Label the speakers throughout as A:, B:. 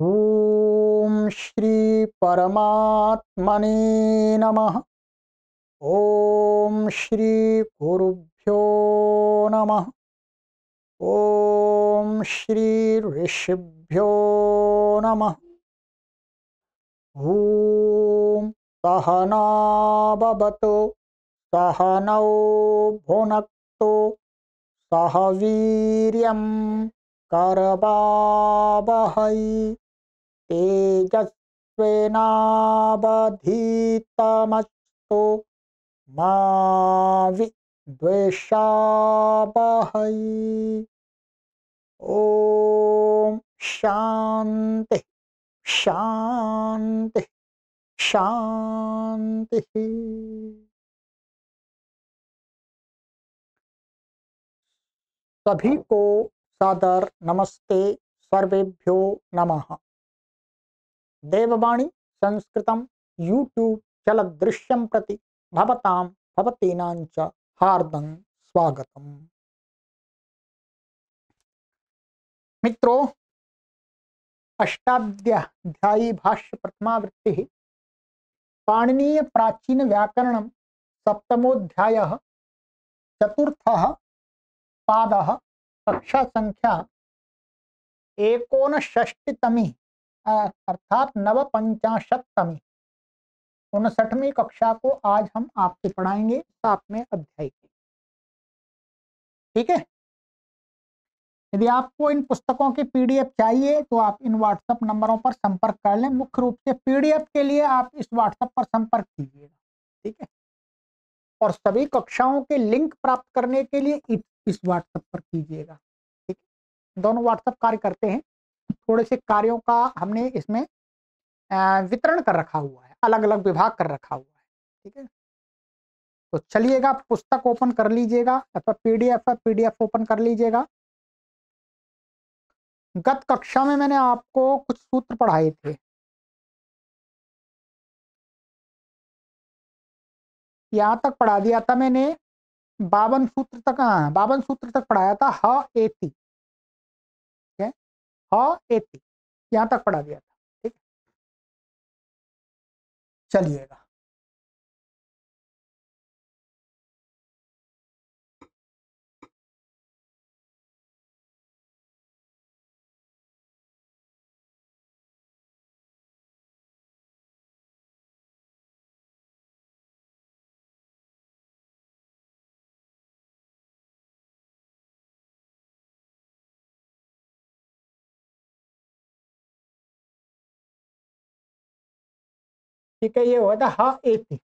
A: ओम श्री परमात्मने नमः। ओम श्री गुरुभ्यो नमः। ओम श्री ऋषिभ्यो नमः। ओम सहना भवतु सहनौ भुनक्तु सह वीर्यं करवावहै तेजस्विनावधीतमस्तु मा विद्विषावहै। ओम शांति शांति शांति। सभी को सादर नमस्ते। सर्वेभ्यो नमः। देववाणी संस्कृतं यूट्यूब चलदृश्यं प्रति भवतां भवतीनां च हार्दं स्वागतम्। मित्रों, अष्टाध्यायी भाष्य प्रथमावृत्ति पाणिनीय प्राचीन व्याकरणं सप्तमोऽध्यायः चतुर्थः पादः कक्षा संख्या 59तमी अर्थात 59तमी 59वीं कक्षा को आज हम आपसे पढ़ाएंगे 7वें अध्याय की। ठीक है। यदि आपको इन पुस्तकों की पीडीएफ चाहिए तो आप इन व्हाट्सएप नंबरों पर संपर्क कर लें। मुख्य रूप से पीडीएफ के लिए आप इस व्हाट्सएप पर संपर्क कीजिएगा। ठीक है। और सभी कक्षाओं के लिंक प्राप्त करने के लिए इस व्हाट्सएप पर कीजिएगा। ठीक है। दोनों व्हाट्सएप कार्य करते हैं। थोड़े से कार्यों का हमने इसमें वितरण कर रखा हुआ है, अलग अलग विभाग कर रखा हुआ है। ठीक है। तो चलिएगा, पुस्तक ओपन कर लीजिएगा अथवा पीडीएफ ओपन कर लीजिएगा। गत कक्षा में मैंने आपको कुछ सूत्र पढ़ाए थे। यहां तक पढ़ा दिया था मैंने 52 सूत्र तक पढ़ाया था। ह एति, ठीक है, ह एति यहां तक पढ़ा दिया था। ठीक, चलिएगा। ठीक है, ये हुआ था ह एति।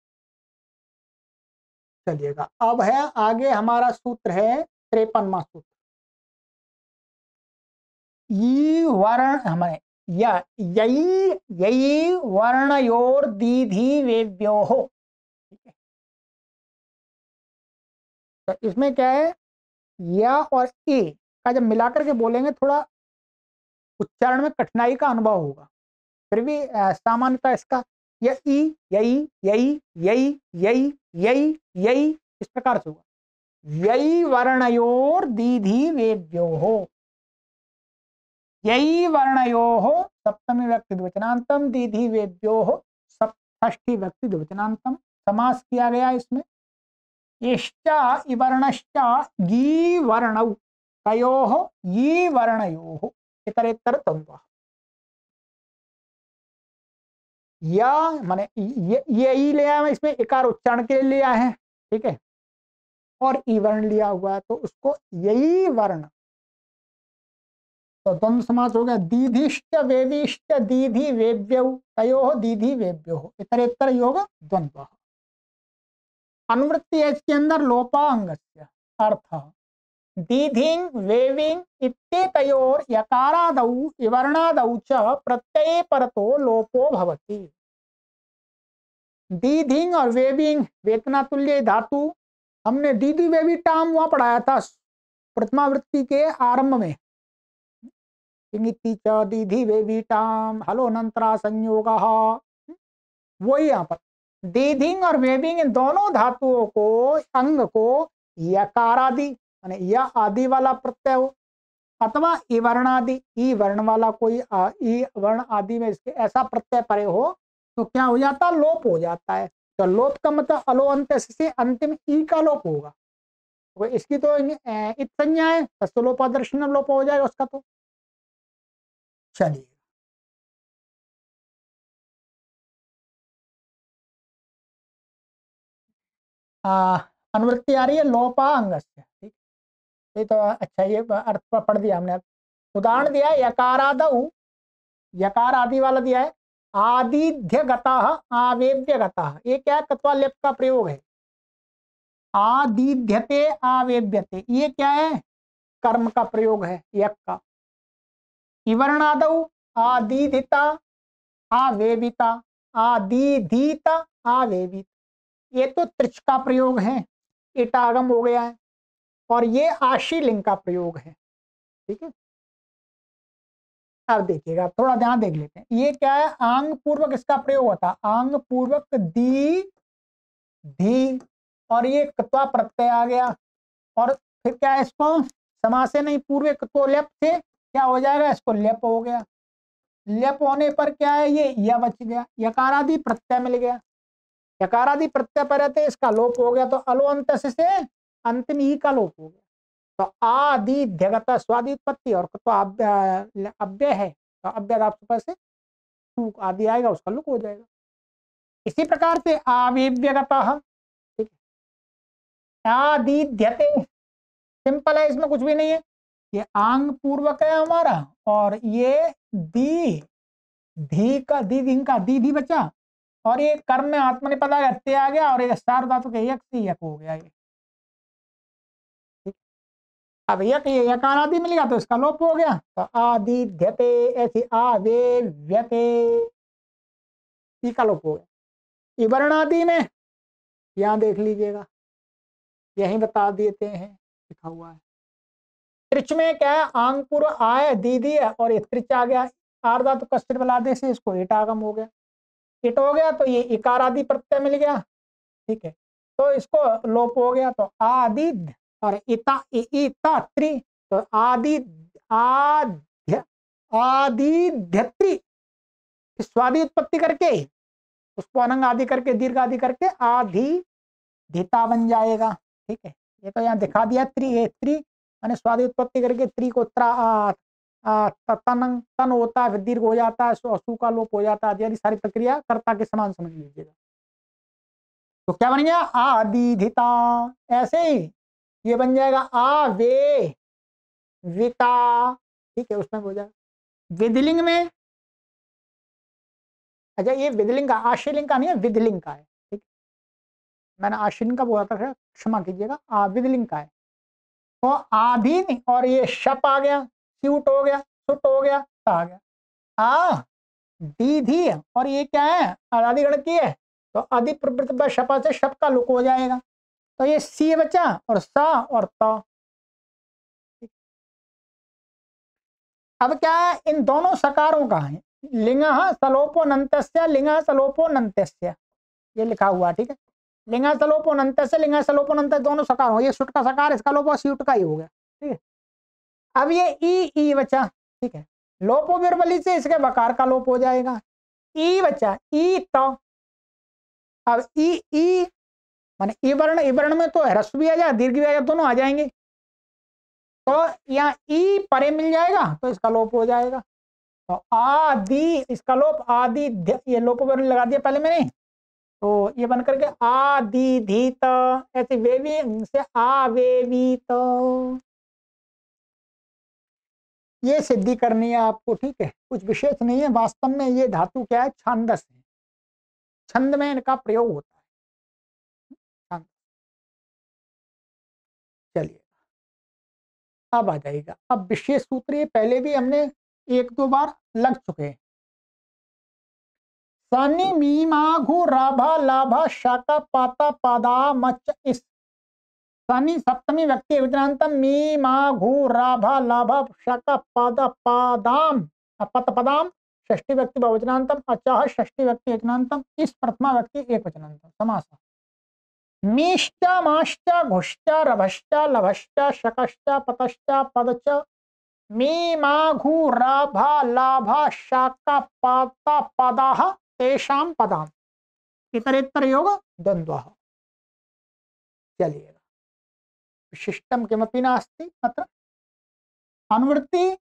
A: चलिएगा, अब है आगे हमारा सूत्र है 53वां सूत्र। ई वर्ण हमारे यई यई वर्णयोर दीधि वेव्योः। ठीक है। तो इसमें क्या है, या और ए का जब मिलाकर के बोलेंगे थोड़ा उच्चारण में कठिनाई का अनुभव होगा। फिर भी सामान्यतः इसका यई यई यई यई यई यई यई इस प्रकार से होगा। यई वर्णयोर दीधि वेद्योः। यई वर्णयोः सप्तमी व्यक्ति द्विवचनांतम, दीधि वेद्योः षष्ठी व्यक्ति द्विवचनांतम। समास किया गया इसमें। इश्चा इवर्णश्चा गी वर्णौ तयोः यी वर्णयोः इतरेतर द्वंद्वः। या माने ये ई लिया है, इसमें इकार उच्चारण के लिए लिया है। ठीक है। और ई वर्ण लिया हुआ है तो उसको यही वर्ण, तो द्वंद्व समास हो गया। दीधिश्च वेविश्च दीधि वेव्यौ तयोः दीधि वेव्योः इतरेतर योग द्वंद्वः। अनुवृत्ति है इसके अंदर लोपांगस्य अर्थ दीधिंग वेविंग इत्येतयोर यकारादौ विवर्णादौ च प्रत्यये परतो लोपो भवति। दीधिंग और वेविंग वेतना तुल्य धातु, हमने दीदी वेवी टाम वहां पढ़ाया था प्रथमावृत्ति के आरंभ में। दीधी वेवी टाम हलो अनंतरा संयोग, वही यहाँ पर दीधिंग और वेविंग इन दोनों धातुओं को अंग को यकारादि माने या आदि वाला प्रत्यय हो अथवा ई वर्ण आदि, ई वर्ण वाला कोई ई वर्ण आदि में इसके ऐसा प्रत्यय परे हो तो क्या हो जाता, लोप हो जाता है। तो लोप का मतलब अलो अंत से अंतिम ई का लोप होगा। तो इसकी तो इत संज्ञा है, तो लोपादर्शन लोप हो जाएगा उसका। तो चलिए अनुवृत्ति आ रही है लोपा अंगस्य, ठीक। ये तो अच्छा, ये अर्थ पढ़ दिया हमने। उदाहरण दिया है यकारादौ, यकार आदि वाला दिया है। आदिध्यगतः आवेद्यगतः, ये क्या है, तत्वा लेप का प्रयोग है। आदिध्यते आवेद्यते, ये क्या है, कर्म का प्रयोग है यक का। इवर्णादौ आदिधिता आवेविता, आदिधीता आवेवित, ये तो त्रिच का प्रयोग है, इटागम हो गया है। और ये आशीलिंग का प्रयोग है, ठीक है। अब देखिएगा, थोड़ा ध्यान देख लेते हैं। ये क्या है, आंग पूर्वक इसका प्रयोग होता है, आंग पूर्वक दी धी, और ये कत्वा प्रत्यय आ गया। और फिर क्या है, इसको समास से नहीं, पूर्व तो लेप से क्या हो जाएगा, इसको लेप हो गया। लेप होने पर क्या है, ये या बच गया, यकारादि प्रत्यय मिल गया। यकारादि प्रत्यय पर रहते इसका लोप हो गया, तो अलो अंत से अंतिम ई का लोप हो गया। तो आदि ध्यगत स्वादि उत्पत्ति, और तो अव्यय है, तो अव्यय आप से टू आदि आएगा, उसका लुक हो जाएगा। इसी प्रकार से आविव्यगत, ठीक है, आदिध्यते, सिंपल है, इसमें कुछ भी नहीं है। ये आंग पूर्वक है हमारा, और ये दी धी का दी दिन का दी धी बचा, और ये कर्म में आत्मनिपदा गत्य आ गया, और ये सार धातु के यक से यक हो गया ये। अब यक ये यकार आदि मिल गया, तो इसका लोप हो गया। तो आदिध्यते, ऐसी आवेव्यते, ई का लोप हो गया। इवर्ण आदि में यहाँ देख लीजिएगा, यही बता देते हैं, लिखा हुआ है। त्रिच में क्या है, आंग पूर्व आय दीदी है, और ये त्रिच आ गया, आर्धा तो कष्ट बलादे से इसको इटागम हो गया। इट हो गया, तो ये इकार आदि प्रत्यय मिल गया, ठीक है। तो इसको लोप हो गया, तो आदि, और इता इता त्रि, तो आदि आद्य आदिध्यत्री, स्वादि उत्पत्ति करके उसको अनंग आदि करके दीर्घ आदि करके आधि धिता बन जाएगा, ठीक है। ये तो यहाँ दिखा दिया, त्रि मैंने स्वादि उत्पत्ति करके त्रि को तन तन होता है, फिर दीर्घ हो जाता है, सु का लोप हो जाता है, आदि सारी प्रक्रिया कर्ता के समान समझ लीजिएगा। तो क्या बन गया, आदिधिता। ऐसे ही ये बन जाएगा आवे विता, ठीक है, उसमें हो जाएगा। विधिलिंग में, अच्छा ये विधिलिंग का, आशीलिंग का नहीं है, विधिलिंग का है, ठीक। मैंने आशीलिंग का बोला था, क्षमा कीजिएगा, विधिलिंग का है। तो आधीन, और ये शप आ गया, स्यूट हो गया, सुट हो गया, आ गया आ दीधी, और ये क्या है, अनादिगण की है, तो आदि प्रवृत्त शपा से शप का लुक हो जाएगा। तो ये सी बचा, और सा और त। अब क्या है, इन दोनों सकारों का है, लिंग सलोपो नंतस्य, लिंग सलोपो नंतस्य, ये लिखा हुआ, ठीक है। लिंग सलोपो नंतस्य, लिंग सलोपो नंतस्य, दोनों सकार हो, ये सुट का सकार, इसका लोपो स्यूट का ही हो गया, ठीक है। अब ये ई बचा, ठीक है, लोपो बिरबली से इसके वकार का लोप हो जाएगा। ई बचा, ई तो, अब ई माने ई वर्ण में तो ह्रस्व भी आ जाए, दीर्घ भी आ जाए, दोनों आ जाएंगे। तो यहाँ ई परे मिल जाएगा, तो इसका लोप हो जाएगा। तो आदि, इसका लोप आदि, ये लोप वर्ण लगा दिया पहले मैंने, तो ये बन करके आदिधित, ऐसे वेवी से आवेवित, ये सिद्धि करनी है आपको, ठीक है। कुछ विशेष नहीं है, वास्तव में ये धातु क्या है, छांदस है, छंद में इनका प्रयोग होता है। चलिए अब आ जाएगा, अब विशेष सूत्र, ये पहले भी हमने एक दो बार लग चुके हैं। सनि मीमा घु राभा लाभा शाका पाता पादा मच इस, सनि सप्तमी व्यक्ति वचनांतम, मी मा घु राभा लाभा शाका पादा पादाम पत पदाम, षष्ठी व्यक्ति बहुवचनांतम, अचाह षष्ठी व्यक्ति वचनांतम, इस प्रथमा व्यक्ति एक वचनांतम, समास। मीश्च माश्च घुश्च रभश्च लभश्च शकश्च पतश्च पदच मी मा घू राभा लाभा शाका पाता पदाह तेषाम पदाम इतरेतर योग द्वंद्वः। चलिएगा, विशिष्टम किमपि नास्ति अत्र अनुवृत्ति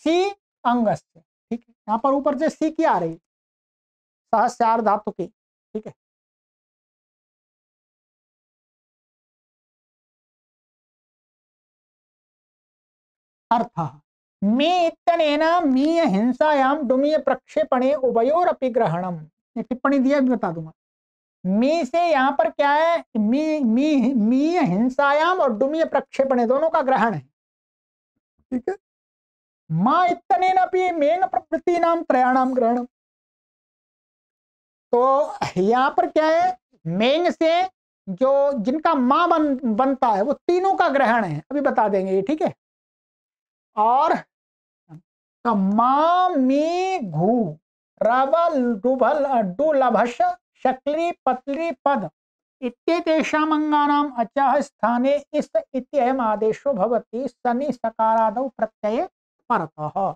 A: सी अंगस्य। ठीक है, यहाँ पर ऊपर से सी की आ रही सहस्यार धातु की। ठीक है, अर्थ मे इत्यनेन मीय हिंसायाम डुमीय प्रक्षेपणे उभयोरपि ग्रहणम। ये टिप्पणी दिया भी बता दूंगा। मी से यहाँ पर क्या है, मी मी मीय हिंसायाम और डुमीय प्रक्षेपणे दोनों का ग्रहण है। ठीक है, माँ इत्यनेन अपि मेन प्रवृत्ति नाम त्रयाणाम ग्रहणम। तो यहाँ पर क्या है, मेंग से जो जिनका माँ बनता है वो तीनों का ग्रहण है, अभी बता देंगे ये। ठीक है, और तो मा मी घू रबल डुभल डुलभश शक्ली पतली पद इत्येतेषाम् अंगानाम अचः स्थाने इस इत्ययम् आदेशो भवति सनि सकारादौ प्रत्यये परतः।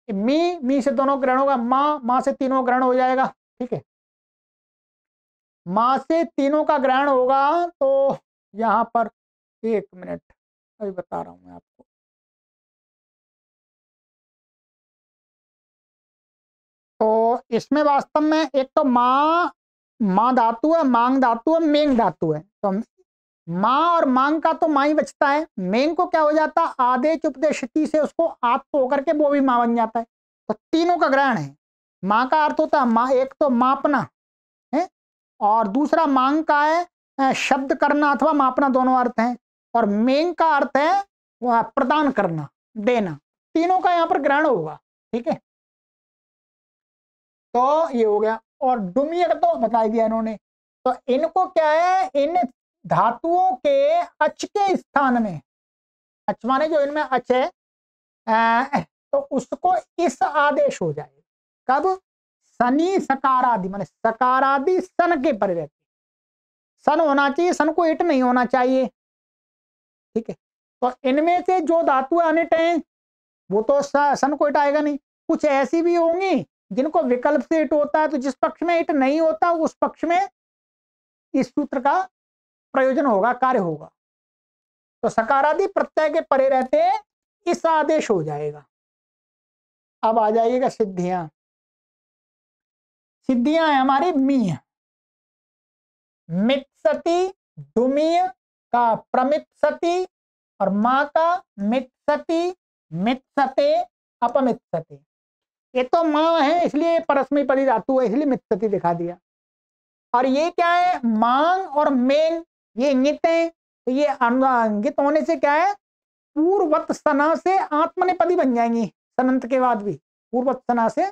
A: मी से दोनों ग्रहण होगा, माँ से तीनों ग्रहण हो जाएगा। ठीक है, माँ से तीनों का ग्रहण होगा। तो यहाँ पर 1 मिनट अभी बता रहा हूं मैं आपको। तो इसमें वास्तव में एक तो माँ धातु है, मांग धातु है, मेंग धातु है। तो माँ और मांग का तो माँ ही बचता है। मेंग को क्या हो जाता है, आदेश उपदेशति से उसको आत्म होकर के वो भी माँ बन जाता है। तो तीनों का ग्रहण है। माँ का अर्थ होता है माँ, एक तो मापना है, और दूसरा मांग का है शब्द करना अथवा मापना, दोनों अर्थ हैं। और मेंग का अर्थ है वह प्रदान करना, देना। तीनों का यहाँ पर ग्रहण होगा। ठीक है, तो ये हो गया। और डुमिय का तो बता दिया इन्होंने। तो इनको क्या है, इन धातुओं के अच के स्थान में, अच माने जो इनमें अच है, तो उसको इस आदेश हो जाएगा। कब, सनी सकारादि माने सकारादि सन के परिवर्ती। सन होना चाहिए, सन को इट नहीं होना चाहिए। ठीक है, तो इनमें से जो धातु अनिट हैं वो तो सन को इट आएगा नहीं। कुछ ऐसी भी होंगी जिनको विकल्प से इट होता है, तो जिस पक्ष में इट नहीं होता उस पक्ष में इस सूत्र का प्रयोजन होगा, कार्य होगा। तो सकारादि प्रत्यय के परे रहते हैं, इस आदेश हो जाएगा। अब आ जाइएगा सिद्धियां। सिद्धियां है हमारी मीय, मित्सति, डुमीय का प्रमित्सति, और माँ का मित्सति, मित्सते, अपमित्सते। ये तो माँ है इसलिए परस्मै पदी धातु है, इसलिए मित्सति दिखा दिया। और ये क्या है, मांग और मेंग ये इंगित है। तो ये इंगित होने से क्या है, पूर्वत सना से आत्मनेपदी बन जाएंगी, सनंत के बाद भी पूर्वत सना से।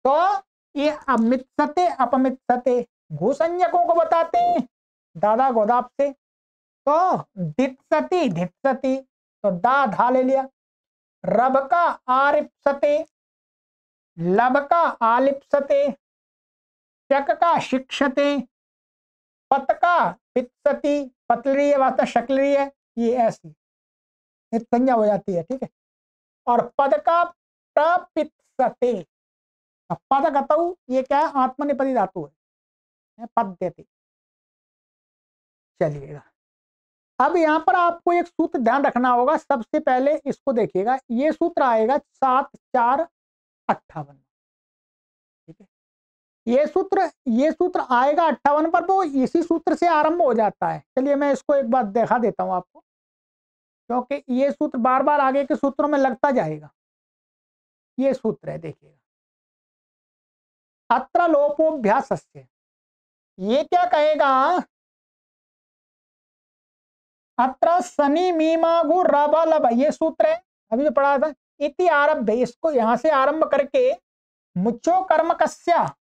A: तो ये अमित्सते अपमित्सते घुसंज्ञकों को बताते हैं दादा गोदाप से। तो दित्सति धित्सति, तो दा धा ले लिया। रब का आरिप्सते, लब का आलिप्सते, शक का शिक्षते, पत का पित्सति, पतली है वास्तव शक्ली है, ये ऐसी संज्ञा हो जाती है। ठीक है, और पद का प्रपित्सते, पद गतौ ये क्या है, आत्मनेपदी धातु है, पद देती। चलिएगा, अब यहाँ पर आपको एक सूत्र ध्यान रखना होगा। सबसे पहले इसको देखिएगा, ये सूत्र आएगा 7 4 58। ठीक है, ये सूत्र आएगा 58 पर, वो इसी सूत्र से आरंभ हो जाता है। चलिए मैं इसको एक बार दिखा देता हूं आपको, क्योंकि ये सूत्र बार बार आगे के सूत्रों में लगता जाएगा। ये सूत्र है, देखिएगा, अत्र लोपोभ्यासस्य। ये क्या कहेगा, अत्र सनी मीमा गु रब लब, ये सूत्र है अभी जो पढ़ा था। इति आरभ, इसको यहां से आरंभ करके मुच्चो कर्म कस्या,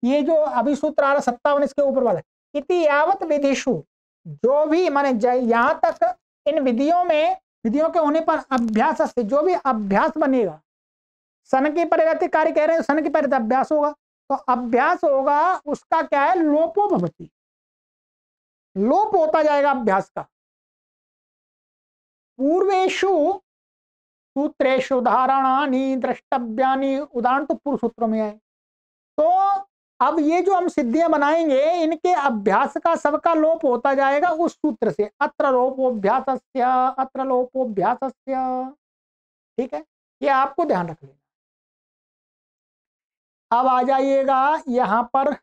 A: ये जो अभी सूत्र आ रहा 57 इसके ऊपर वाला, इति यावत विधिषु, जो भी माने यहां तक इन विधियों में, विधियों के होने पर अभ्यास से जो भी अभ्यास बनेगा, सन की परिवर्ती कार्य कह रहे हैं, सन की परिवर्ती अभ्यास होगा। तो अभ्यास होगा उसका क्या है, लोपो भवति, लोप होता जाएगा अभ्यास का। पूर्वेषु सूत्रेषु उदाहरणानि द्रष्टव्यानि, उदाहरण तो पूर्व सूत्रों में है। तो अब ये जो हम सिद्धियां बनाएंगे इनके अभ्यास का सबका लोप होता जाएगा उस सूत्र से, अत्र लोपोभ्यासस्य, अत्र लोपोभ्यासस्य। ठीक है, ये आपको ध्यान रख लेना। अब आ जाइएगा यहां पर,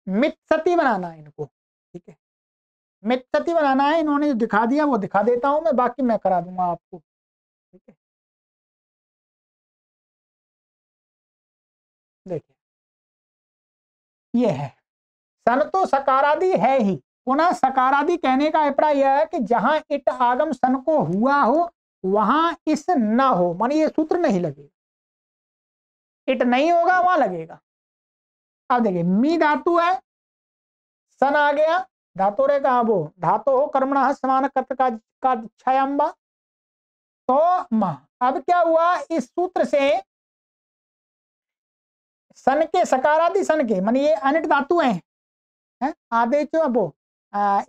A: मित्सती बनाना है इनको। ठीक है, मित्सती बनाना है, इन्होंने जो दिखा दिया वो दिखा देता हूं मैं, बाकी मैं करा दूंगा आपको। ठीक है, देखिए ये है, सन तो सकारादि है ही, पुनः सकारादि कहने का अभिप्राय यह है कि जहां इट आगम सन को हुआ हो वहां इस न हो, मानी ये सूत्र नहीं लगेगा, इट नहीं होगा वहां लगेगा। अब देखिए मी धातु है, सन आ गया, धातु रे कहा वो धातु हो कर्मण समान का छायांबा, तो म। अब क्या हुआ, इस सूत्र से सन के, सकारादि सन के, मानी ये अनिट धातु है आदेश वो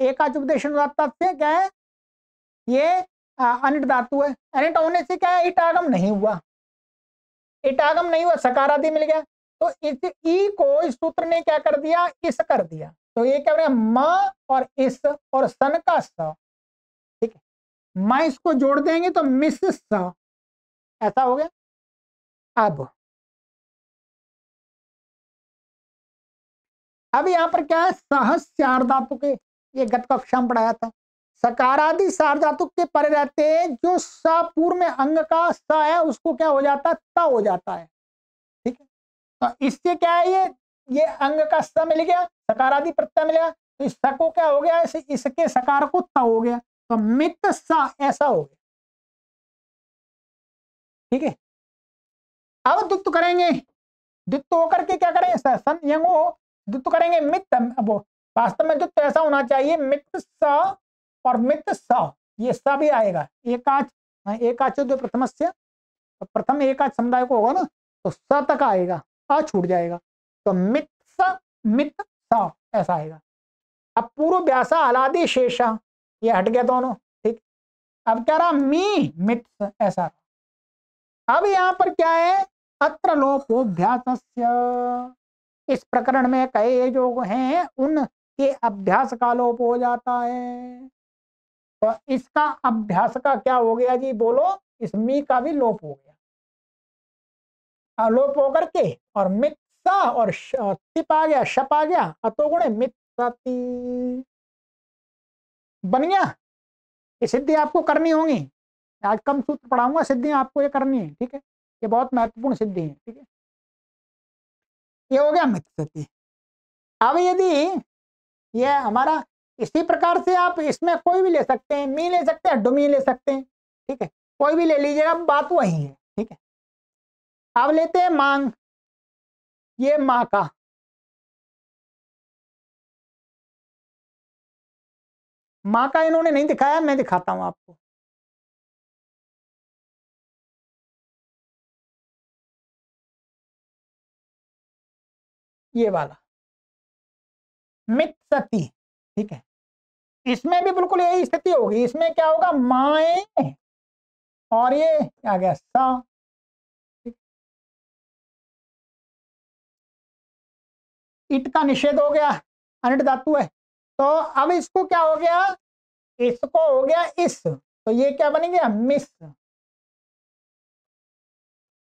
A: एकाच उपदेश क्या है, ये अनिट धातु है। अनिट होने से क्या है, इटागम नहीं हुआ, इटागम नहीं हुआ, सकारादि मिल गया। तो इस ई को इस सूत्र ने क्या कर दिया, इस कर दिया। तो ये क्या बना, म और इस और सन का स। ठीक है, म इसको जोड़ देंगे तो मिस स, ऐसा हो गया। अब यहां पर क्या है, सहस्यार धातु के, ये गत कक्षा में पढ़ाया था, सकारादि सार धातु के परे रहते जो स पूर्व में अंग का स है उसको क्या हो जाता है, त हो जाता है। ठीक है, तो इससे क्या है, ये अंग का स मिल गया, सकारादि प्रत्यय मिल गया, तो इस स को क्या हो गया, इसके सकार को त हो गया, तो मित स ऐसा हो गया। ठीक है, अब दुत्त करेंगे, दुत्त होकर के क्या करेंगे, सन यंग हो, दुत्त करेंगे मित। अब वास्तव में दुत्त ऐसा होना चाहिए, मित स और मित स, ये स भी आएगा, एकाच एकाच प्रथम से, तो प्रथम एकाच समुदाय को होगा ना, तो स तक आएगा, अ छूट जाएगा, तो मित स मित स ऐसा आएगा। अब पूर्व व्यासा अलादि शेषा, ये हट गया दोनों। ठीक, अब क्या रहा, मी मित ऐसा। अब यहां पर क्या है, अत्र लोपोभ्यासस्य, इस प्रकरण में कई जो हैं उनके अभ्यास का लोप हो जाता है। तो इसका अभ्यास का क्या हो गया जी, बोलो, इस मी का भी लोप हो गया, अलोप होकर के, और मित्सा और तिप आ गया, शप आ गया, अतोगुण मित्सति बन गया। ये सिद्धि आपको करनी होगी, आज कम सूत्र पढ़ाऊंगा, सिद्धियां आपको ये करनी है। ठीक है, ये बहुत महत्वपूर्ण सिद्धि है। ठीक है, ये हो गया मित्सति। अब यदि ये हमारा, इसी प्रकार से आप इसमें कोई भी ले सकते हैं, मी ले सकते हैं, डुमी ले सकते हैं। ठीक है, कोई भी ले लीजिएगा, बात वही है। ठीक है, अब लेते हैं मांग, ये माँ का, माँ का इन्होंने नहीं दिखाया, मैं दिखाता हूं आपको। ये वाला मित्सति। ठीक है, इसमें भी बिल्कुल यही स्थिति होगी, इसमें क्या होगा, माए और ये आ गया सा। इट का निषेध हो गया, अनिट धातु है, तो अब इसको क्या हो गया, इसको हो गया इस, तो ये क्या बन गया, मिस,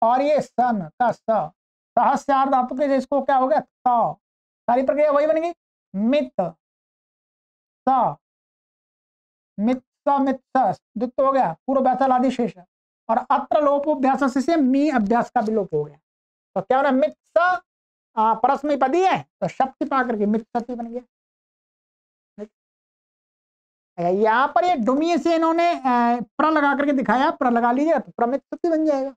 A: और ये सन का सहस्यार धातु के, इसको क्या हो गया, सारी प्रक्रिया वही बनेगी, मित स मित स मित स, दुत्त हो गया, पूर्व व्यासल आदि शेष, और अत्र लोपोभ्यास से मी अभ्यास का भी लोप हो गया। तो क्या होना, मित स परस्मैपदी है, तो शक्ति पा करके मित सती बन गया। यहाँ पर ये डुमी से इन्होंने प्र लगा करके दिखाया, प्र लगा लीजिए तो प्रमित सती बन जाएगा।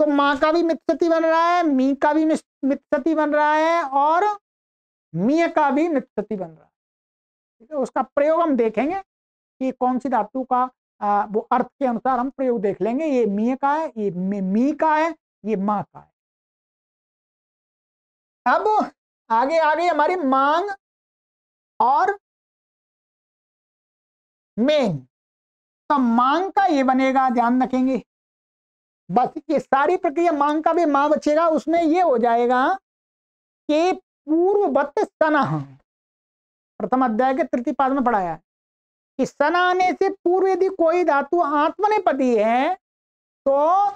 A: तो माँ का भी मित्सती बन रहा है, मी का भी मित्सती बन रहा है, और मीय का भी मित्सती बन रहा है। ठीक है, उसका प्रयोग हम देखेंगे कि कौन सी धातु का वो अर्थ के अनुसार हम प्रयोग देख लेंगे। ये मीय का है, ये मी का है, ये माँ का है। अब आगे आ गई हमारी मांग और मेंग, तो मांग का ये बनेगा, ध्यान रखेंगे। बस ये सारी प्रक्रिया, मांग का भी मां बचेगा, उसमें ये हो जाएगा कि पूर्ववत सनः, प्रथम अध्याय के तृतीय पाद में पढ़ाया है कि सन आने से पूर्व यदि कोई धातु आत्मनेपदी है तो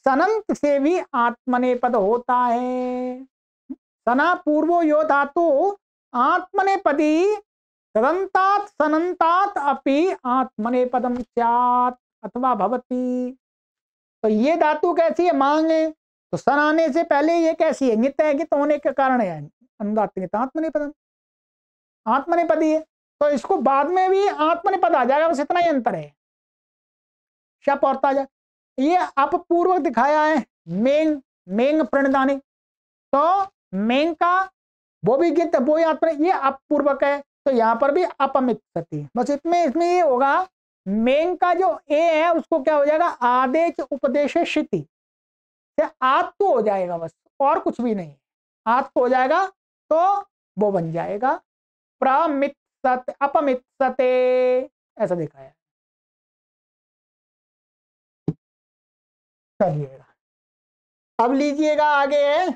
A: सनंत से भी आत्मनेपद होता है। सना पूर्वो यो धातु आत्मनेपदी तदंतात सनंतात अपि आत्मनेपदम स्यात् अथवा भवति। तो ये धातु कैसी है, मांग है, तो सन आने से पहले ये कैसी है, नित्य है कि तो होने के कारण है अनुदात्त आत्मनेपदम, आत्मनेपदी है, तो इसको बाद में भी आत्मनेपद आ जाएगा, बस इतना ही अंतर है, शप और ताजा। ये अपपूर्वक दिखाया है, मेंग, मेंग प्रणदानी, तो मेंग का वो भी गित वो आत्मा, ये अपपूर्वक है, तो यहाँ पर भी अपमित सती, बस इसमें ये होगा, मेंग का जो ए है उसको क्या हो जाएगा, आदेश उपदेश शिति से आत्म हो जाएगा, बस और कुछ भी नहीं, आत्म हो जाएगा तो वो बन जाएगा प्रमित सत अपमित सते, ऐसा दिखाया। चलिएगा अब लीजिएगा आगे,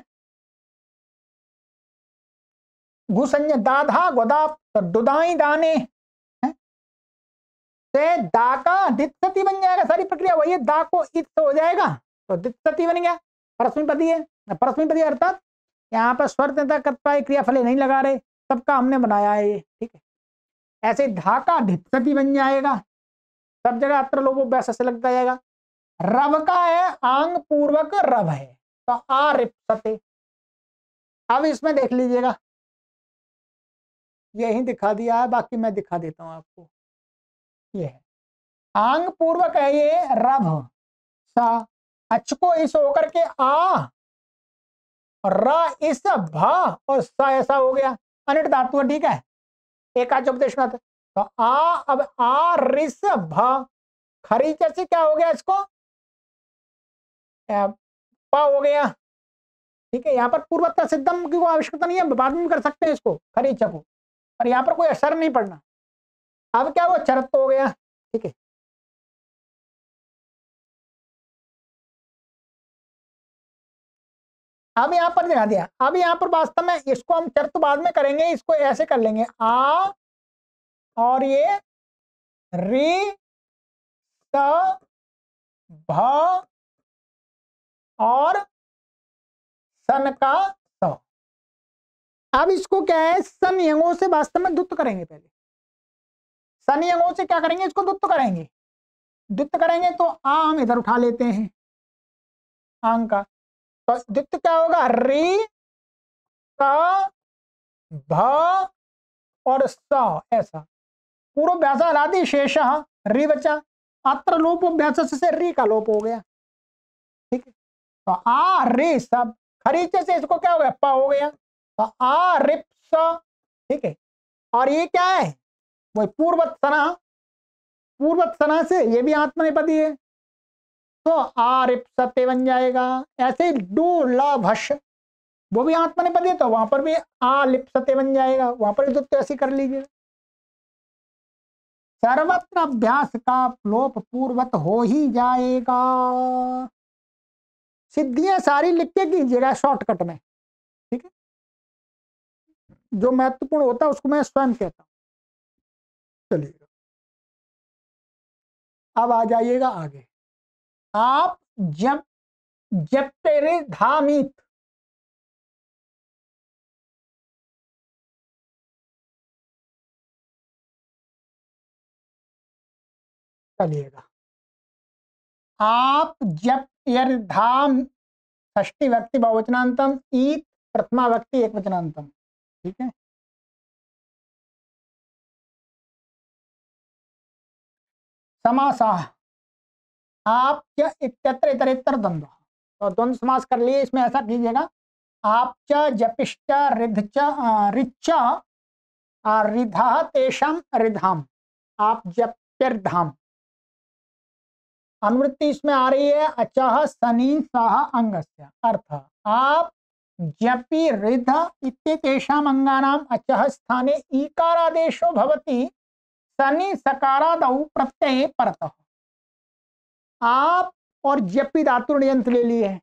A: घुसंज दाधा गोदा, तो दुदाई दाने से दा का दित्सती बन जाएगा, सारी प्रक्रिया वही है, दा को इत हो जाएगा तो दित्सती बन गया, परस्मैपदी है, परस्मैपदी अर्थात यहाँ पर स्वर कर्ता क्रियाफल नहीं लगा रहे, सबका हमने बनाया है ये, ठीक है। ऐसे धा का धित्सती बन जाएगा, सब जगह अत्र लोगों वैसा से लग जाएगा। रव का है आंग पूर्वक रव है, तो आ रिप्सते। अब इसमें देख लीजिएगा, यही दिखा दिया है, बाकी मैं दिखा देता हूं आपको। ये है आंग पूर्वक है, ये रव सा, अच को इस होकर के आ, र इस भा और सा ऐसा हो गया, अनिट धातु, ठीक है, एक आज उपदेश में तो आ, अब आ रिस भा, खरीचा से क्या हो गया, इसको पा हो गया, ठीक है। यहाँ पर पूर्वता सिद्धम की कोई आवश्यकता नहीं है, बाद में कर सकते हैं इसको खरीचा को, और यहाँ पर कोई असर नहीं पड़ना। अब क्या वो चरत हो गया, ठीक है। अब यहाँ पर दिखा दिया, अब यहाँ पर वास्तव में इसको हम चरत बाद में करेंगे, इसको ऐसे कर लेंगे, आ और ये री स भ और सन का स। अब इसको क्या है, सन यंगों से वास्तव में दुत्त करेंगे, पहले सन यंगों से क्या करेंगे, इसको दुत्त करेंगे, द्वित्व करेंगे तो आ हम इधर उठा लेते हैं आंग का, तो द्वित्व क्या होगा, री स भ और स, ऐसा पूर्व व्यास अनादि शेष री बचा, अत्र लोप व्यास से री का लोप हो गया, ठीक है। तो आ रे सब खरीचे से इसको क्या हो गया, प हो गया, तो आ रिप स, ठीक है। और ये क्या है, वही पूर्वत सना से ये भी आत्मनेपदी है, तो आ रिप सत्य बन जाएगा। ऐसे डू ला भश, वो भी आत्मनेपदी है, तो वहां पर भी आ लिप सत्य बन जाएगा, वहां पर भी तो ऐसे कर लीजिए। सर्वत्र अभ्यास का लोप पूर्वत हो ही जाएगा। सिद्धियां सारी लिख के कीजिएगा शॉर्टकट में, ठीक है, जो महत्वपूर्ण होता है उसको मैं स्वयं कहता हूं। चलिए अब आ जाइएगा आगे, आप जब जब तेरे धामित, चलिएगा आप जब यर धाम षष्ठी व्यक्ति बहुवचनांतम, ईत प्रथमा व्यक्ति एक वचनांतम, ठीक है। समासः आप च इत्यत्र इतरेतर द्वंद्व, तो द्वंद्व समास कर लिए, इसमें ऐसा कीजिएगा, आप च जपिश्च रिद्ध रिच्च रिधा तेषाम रिधाम, आप जप्यर्धाम, अनुवृत्ति इसमें आ रही है अचह सनी सह अंगस्य, अर्थ आप जपि रिध इत्येतेषाम अंगानाम अचह स्थाने ईकारादेशो भवति शनि सकारादौ प्रत्यय परतः। आप और जपी धातु ण्यंत ले लिए है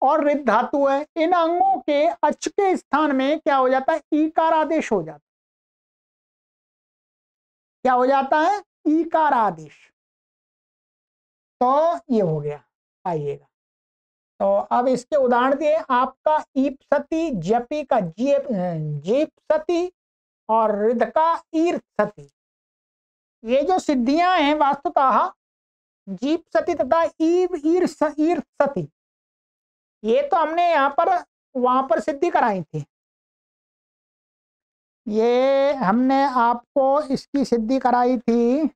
A: और रिद धातु है, इन अंगों के अच के स्थान में क्या हो जाता है, ईकार आदेश हो जाता है। क्या हो जाता है, ईकार आदेश। तो ये हो गया, आइएगा। तो अब इसके उदाहरण दिए आपका ईपसती, जपी का जीपसती और रिद का ईर्सती। ये जो सिद्धियां हैं वास्तुतः जीपसती तथा ईर्सती, ये तो हमने यहाँ पर वहां पर सिद्धि कराई थी। ये हमने आपको इसकी सिद्धि कराई थी,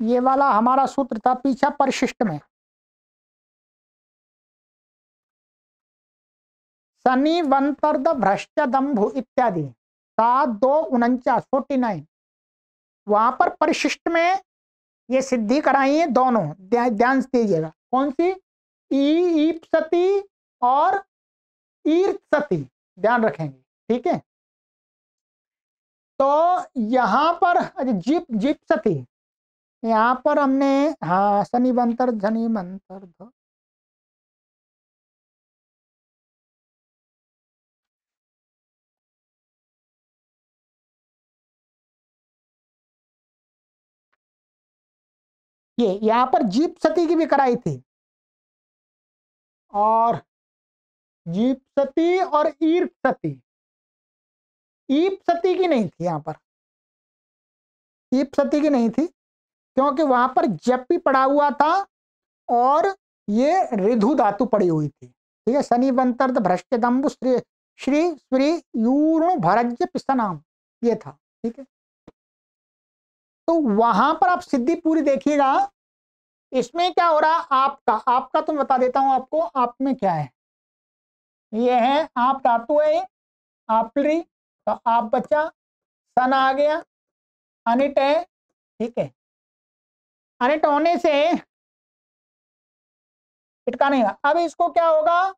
A: ये वाला हमारा सूत्र था पीछा परिशिष्ट में, शनि वंतर्द भ्रष्ट दंभु इत्यादि 7-2-49 वहां पर परिशिष्ट में ये सिद्धि कराई है दोनों, ध्यान से दीजिएगा। कौन सी, ईपसती और ईर्सती, ध्यान रखेंगे, ठीक है। तो यहां पर जीपसती, यहाँ पर हमने हाँ शनि मंत्र ये यहाँ पर जीपसती की भी कराई थी, और जीपसती और ईर्सती, ईपसती की नहीं थी यहाँ पर, ईपसती की नहीं थी क्योंकि वहां पर जप भी पड़ा हुआ था और ये ऋधु धातु पड़ी हुई थी, ठीक है। शनि बंतर्द भ्रष्ट दम्बु श्री श्री श्री यूर्ण भरज्य पिस्तनाम, ये था, ठीक है। तो वहां पर आप सिद्धि पूरी देखिएगा। इसमें क्या हो रहा है, आपका तो बता देता हूं आपको, आप में क्या है, ये है आप धातु है, आपली, तो आप बचा, सन आ गया, अनिट है, ठीक है। अनिट होने से इटका नहीं हुआ। अब इसको क्या होगा,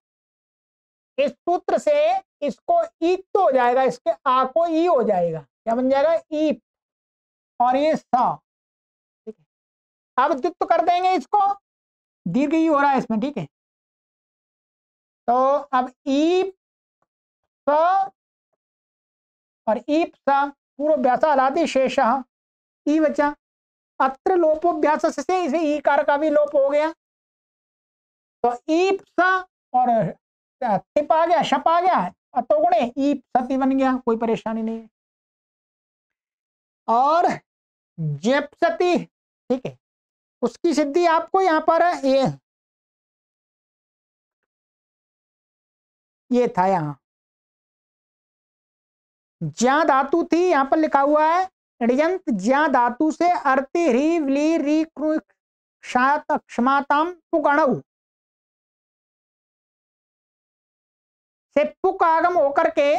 A: इस सूत्र से इसको ईप तो हो जाएगा, इसके आ को ई हो जाएगा, क्या बन जाएगा, ईप, और ये सा, ठीक है। अब द्वित्व कर देंगे इसको, दीर्घ ई हो रहा है इसमें, ठीक है। तो अब ईप स और ईप सा पूर्व व्यास अलादि शेष ई बचा, अत्र लोपोभ्यास से इसे ईकार का भी लोप हो गया। तो ईप सा और टिप आ गया, शप आ गया, अतोगुणे ईप सती बन गया, कोई परेशानी नहीं है। और जेप सती, ठीक है, उसकी सिद्धि आपको यहाँ पर ये था, यहाँ ज्या धातु थी, यहाँ पर लिखा हुआ है ऋयंत ज्या धातु से अर्ति ह्री व्ली री क्षमाताम पुगणऊ से पुक आगम होकर के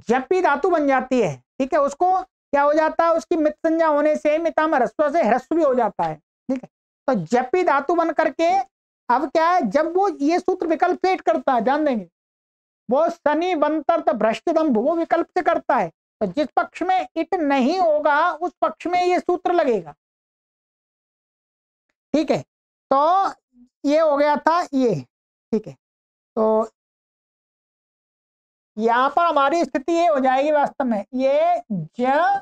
A: जपी धातु बन जाती है, ठीक है। उसको क्या हो जाता है, उसकी मित संज्ञा होने से मिता में ह्रस्व से ह्रस्व भी हो जाता है, ठीक है। तो जपी धातु बन करके अब क्या है, जब वो ये सूत्र विकल्प से करता है, ध्यान देंगे, वो शनि बंतर भ्रष्ट दंभ वो विकल्प से करता है। तो जिस पक्ष में इट नहीं होगा उस पक्ष में ये सूत्र लगेगा, ठीक है। तो ये हो गया था ये, ठीक है। तो यहां पर हमारी स्थिति ये हो जाएगी वास्तव में, ये ज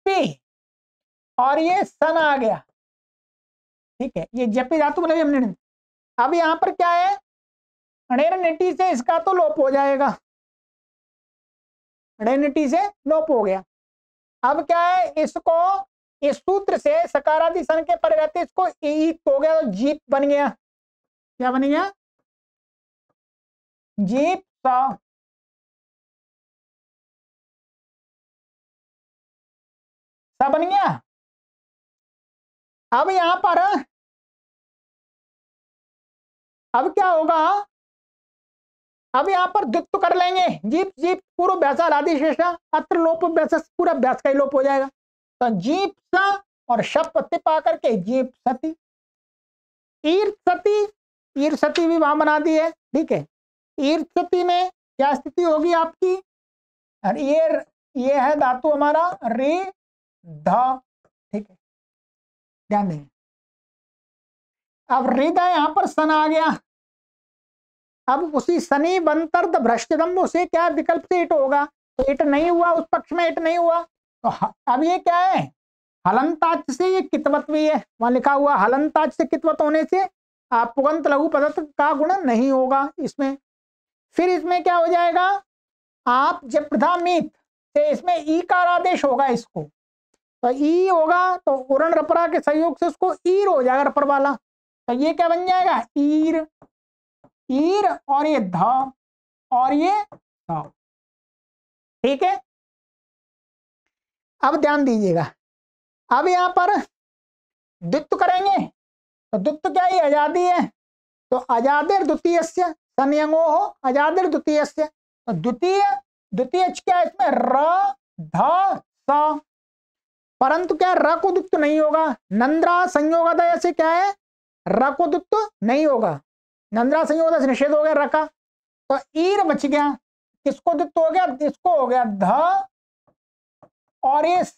A: पी और ये सन आ गया, ठीक है। ये जपी धातु बनेगी हमने। अब यहां पर क्या है, अणेरनिटी से इसका तो लोप हो जाएगा, अणेरनिटी से लोप हो गया। अब क्या है, इसको इस सूत्र से सकारादि सन के परिवर्ते इसको ईप हो गया, तो जीप बन गया, क्या बन गया, जीप सा, सा बन गया। अब यहां पर अब क्या होगा, अब यहां पर द्वित्व कर लेंगे, जीप जीप पूर्व व्यासा आदि शेषा अत्र लोप व्यास, पूरा व्यास का ही लोप हो जाएगा। तो जीप सा और शप पा करके जीप सती, ईर सती भी वहां बना दी है, ठीक है। ईर्षति में क्या स्थिति होगी आपकी, ये है धातु हमारा रे ध, ठीक है, ध्यान दें। अब हृदय यहां पर सन आ गया, अब उसी शनि बंतर्द भ्रष्टदम्भ से क्या विकल्प से इट होगा, तो इट नहीं हुआ, उस पक्ष में इट नहीं हुआ, तो अब ये क्या है, हलंताच से ये कितवत भी है, वहां लिखा हुआ हलंताच से कितवत होने से आप पुगंत लघु पदार्थ का गुण नहीं होगा इसमें। फिर इसमें क्या हो जाएगा, आप जब प्रधामित से इसमें ई का आदेश होगा, इसको तो ई होगा, तो उरण रपरा के सहयोग से उसको ईर हो जाएगा रपर वाला, तो ये क्या बन जाएगा, ईर, ईर और ये ध और ये ध, ठीक है। अब ध्यान दीजिएगा, अब यहां पर द्वित्व करेंगे, तो द्वित्व क्या है, आजादी है, तो आजादिर द्वितीय संयंगो हो आजादिर द्वितीय, तो द्वितीय क्या है इसमें, र ध स, परंतु क्या र को द्वित्व नहीं होगा, नंद्रा संयोगादय से क्या है, र को द्वित्व नहीं होगा, नंद्रा संयोगादय से निषेध हो गया र का, तो ईर बच गया, किसको द्वित्व हो गया, इसको हो गया ध और ये स,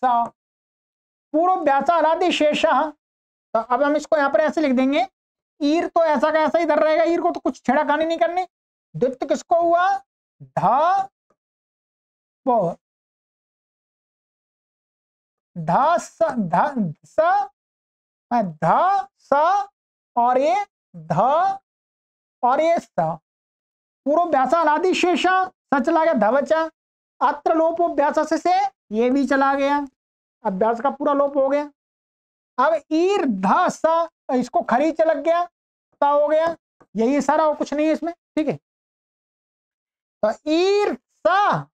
A: पूर्व व्यासारादि शेष, तो अब हम इसको यहाँ पर ऐसे लिख देंगे, ईर तो ऐसा का ऐसा इधर रहेगा, ईर को तो कुछ छेड़खानी नहीं करनी, द्वित्व किसको हुआ, ध वो ध स और ये ध और ये स, पूर्व व्यासारादि शेष स चला गया, ध बचा, अत्र लोपो व्यास से ये भी चला गया, अब व्यास का पूरा लोप हो गया। अब ईर ध स, इसको खरीच लग गया, सा हो गया, यही सारा और कुछ नहीं है इसमें, ठीक है। तो ईर सा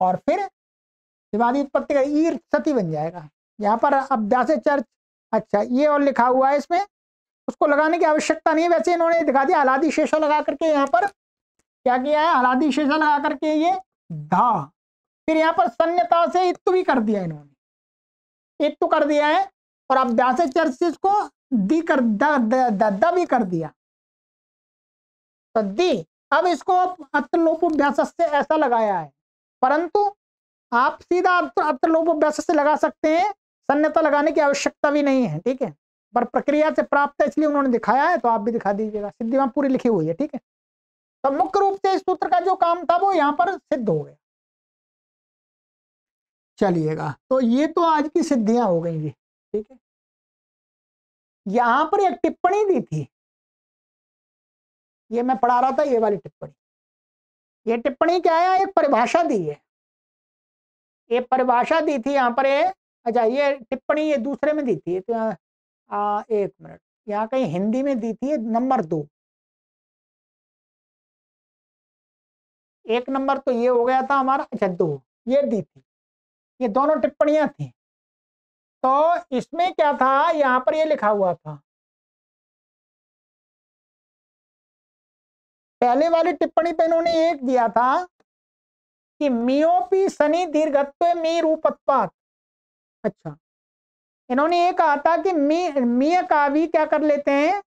A: और फिर विवादी उत्पत्ति का ईर सती बन जाएगा, यहाँ पर अब व्यासे चर्च, अच्छा ये और लिखा हुआ है इसमें, उसको लगाने की आवश्यकता नहीं है, वैसे इन्होंने दिखा दिया हलादी शेषा लगा करके, यहाँ पर क्या किया है, हलादी शेषा लगा करके ये धा, फिर यहाँ पर सन्यता से इत्तु भी कर दिया इन्होंने, इत्तु कर दिया है, और अब व्यासे चर्च से इसको दी कर द भी कर दिया, तो दी, अब इसको अत्र लोप व्यास से ऐसा लगाया है, परंतु आप सीधा अत्र लोप व्यास से लगा सकते हैं, सन्यता लगाने की आवश्यकता भी नहीं है, ठीक है, पर प्रक्रिया से प्राप्त है इसलिए उन्होंने दिखाया है, तो आप भी दिखा दीजिएगा, सिद्धि वहां पूरी लिखी हुई है, ठीक है। तो मुख्य रूप से इस सूत्र का जो काम था वो यहाँ पर सिद्ध हो गया। चलिएगा, तो ये तो आज की सिद्धियां हो गई जी, ठीक है। यहां पर एक टिप्पणी दी थी, ये मैं पढ़ा रहा था, ये वाली टिप्पणी, ये टिप्पणी क्या है, एक परिभाषा दी है, ये परिभाषा दी थी यहाँ पर, अच्छा ये टिप्पणी ये दूसरे में दी थी, तो एक मिनट, यहाँ कहीं हिंदी में दी थी, नंबर 2, एक नंबर तो ये हो गया था हमारा, अच्छा 2 ये दी थी, ये दोनों टिप्पणियां थी, तो इसमें क्या था, यहाँ पर ये लिखा हुआ था, पहले वाली टिप्पणी पे इन्होंने एक दिया था कि मियोपी शनि दीर्घत्व मी रूपत्वात्, अच्छा इन्होंने ये कहा था कि मी का भी क्या कर लेते हैं,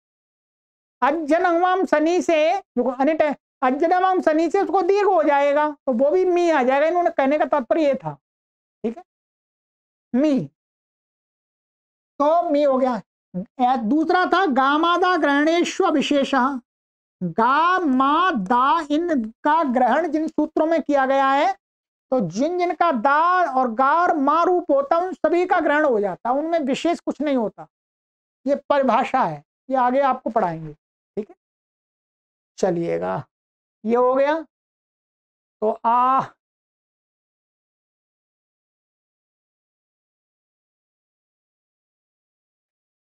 A: अज्जनवाम शनि से, अज्जनवाम शनि से उसको दीर्घ हो जाएगा, तो वो भी मी आ जाएगा, इन्होंने कहने का तात्पर्य ये था, ठीक है, मी, तो मी हो गया। दूसरा था गामादा ग्रहणेश्व विशेष, गा मा दा इनका ग्रहण जिन सूत्रों में किया गया है, तो जिन जिनका दा और गा और मा रूप होता है उन सभी का ग्रहण हो जाता है, उनमें विशेष कुछ नहीं होता, ये परिभाषा है, ये आगे आपको पढ़ाएंगे, ठीक है। चलिएगा, ये हो गया, तो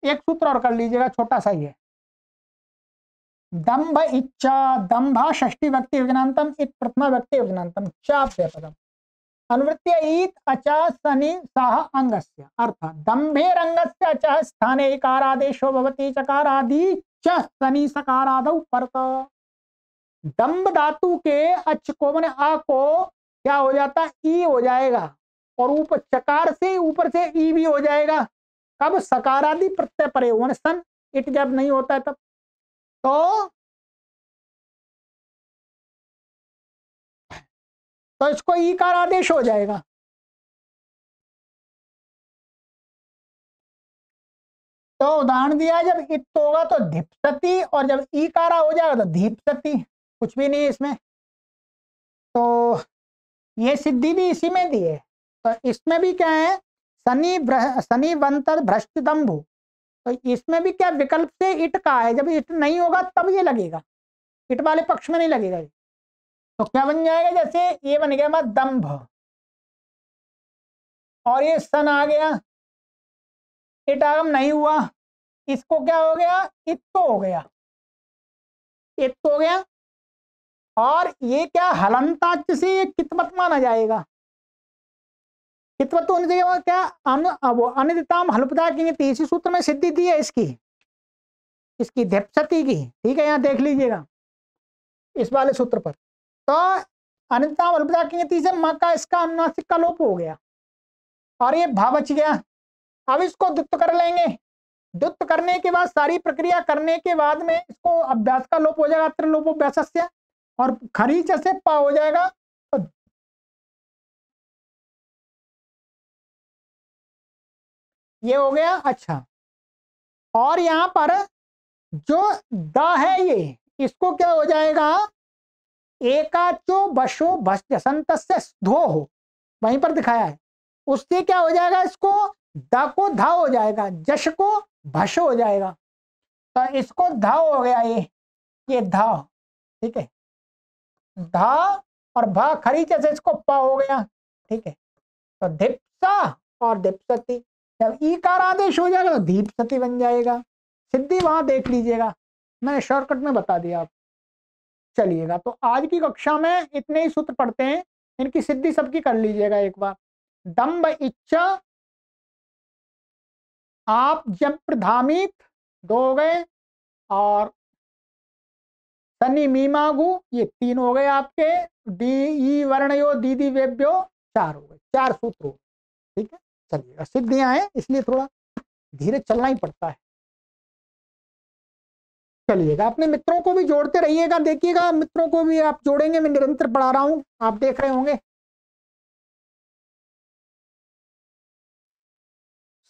A: एक सूत्र और कर लीजिएगा, छोटा सा ही है, दंभ इच्छा दंभा षष्ठी व्यक्ति योजनांतम इत प्रथमा व्यक्ति योजनांतम चाप्य पदम अनुवृत्य ईत अचा शनि सह अंगस्य, अर्थात दंभेर अंगस्य अचः स्थाने इकारादेशो भवति चकारादि च शनि सकारादौ परत, दंभ धातु के अच को माने आ को क्या हो जाता, ई हो जाएगा, और ऊपर चकार से ऊपर से ई भी हो जाएगा, कब, सकारादि प्रत्यय परे हो, सन इट जब नहीं होता है तब, तो तो इसको ईकार आदेश हो जाएगा। तो उदाहरण दिया है, जब इत होगा तो धिप्सति, और जब ईकारा हो जाएगा तो धीप्सति। कुछ भी नहीं है इसमें। तो ये सिद्धि भी इसी में दी है। तो इसमें भी क्या है, शनि वंतर भ्रष्ट दंभु। तो इसमें भी क्या विकल्प से इट का है, जब इट नहीं होगा तब ये लगेगा, इट वाले पक्ष में नहीं लगेगा ये। तो क्या बन जाएगा, जैसे ये बन गया हमारा दंभ, और ये सन आ गया, इट आगम नहीं हुआ, इसको क्या हो गया, इत्तो हो गया, इत्तो हो गया। और ये क्या हलंताच से ये कितवत माना जाएगा। कितवत होने से क्या अनिदिताम हलपदा की तीसरी सूत्र में सिद्धि दी है इसकी धिप्सति की। ठीक है, यहाँ देख लीजिएगा इस वाले सूत्र पर। तो अनिदिताम हलपदा की तीसरे माँ का इसका अनुनासिक का लोप हो गया और ये भा बच गया। अब इसको द्वित्व कर लेंगे। द्वित्व करने के बाद सारी प्रक्रिया करने के बाद में इसको अभ्यास का लोप हो जाएगा, त्रिलोपोभ्यासस्य, और खरीच से पा हो जाएगा। तो ये हो गया। अच्छा, और यहां पर जो द है ये, इसको क्या हो जाएगा, एकाचो बशो भस्यसंत से धो हो, वहीं पर दिखाया है, उससे क्या हो जाएगा, इसको द को धा हो जाएगा, जश को भश हो जाएगा। तो इसको धा हो गया, ये धा। ठीक है, धा और भा खरीच से इसको पा हो गया। ठीक है, तो धिप्सा और धिप्सति, जब ईकार आदेश हो जाएगा तो धीप्सति बन जाएगा। सिद्धि वहां देख लीजिएगा, मैंने शॉर्टकट में बता दिया आप। चलिएगा, तो आज की कक्षा में इतने ही सूत्र पढ़ते हैं, इनकी सिद्धि सबकी कर लीजिएगा एक बार। दम्भ इच्छा, आप जब प्रधामित, दो हो गए, और शनि मीमागु, ये तीन हो गए आपके, डी ई वर्णयो दीदी वेब्यो चार हो गए, चार सूत्र हो गए। ठीक है, चलिएगा, सिद्धियां हैं इसलिए थोड़ा धीरे चलना ही पड़ता है। चलिएगा, अपने मित्रों को भी जोड़ते रहिएगा, देखिएगा मित्रों को भी आप जोड़ेंगे, मैं निरंतर पढ़ा रहा हूं, आप देख रहे होंगे।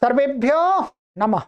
A: सर्वेभ्यो नमः।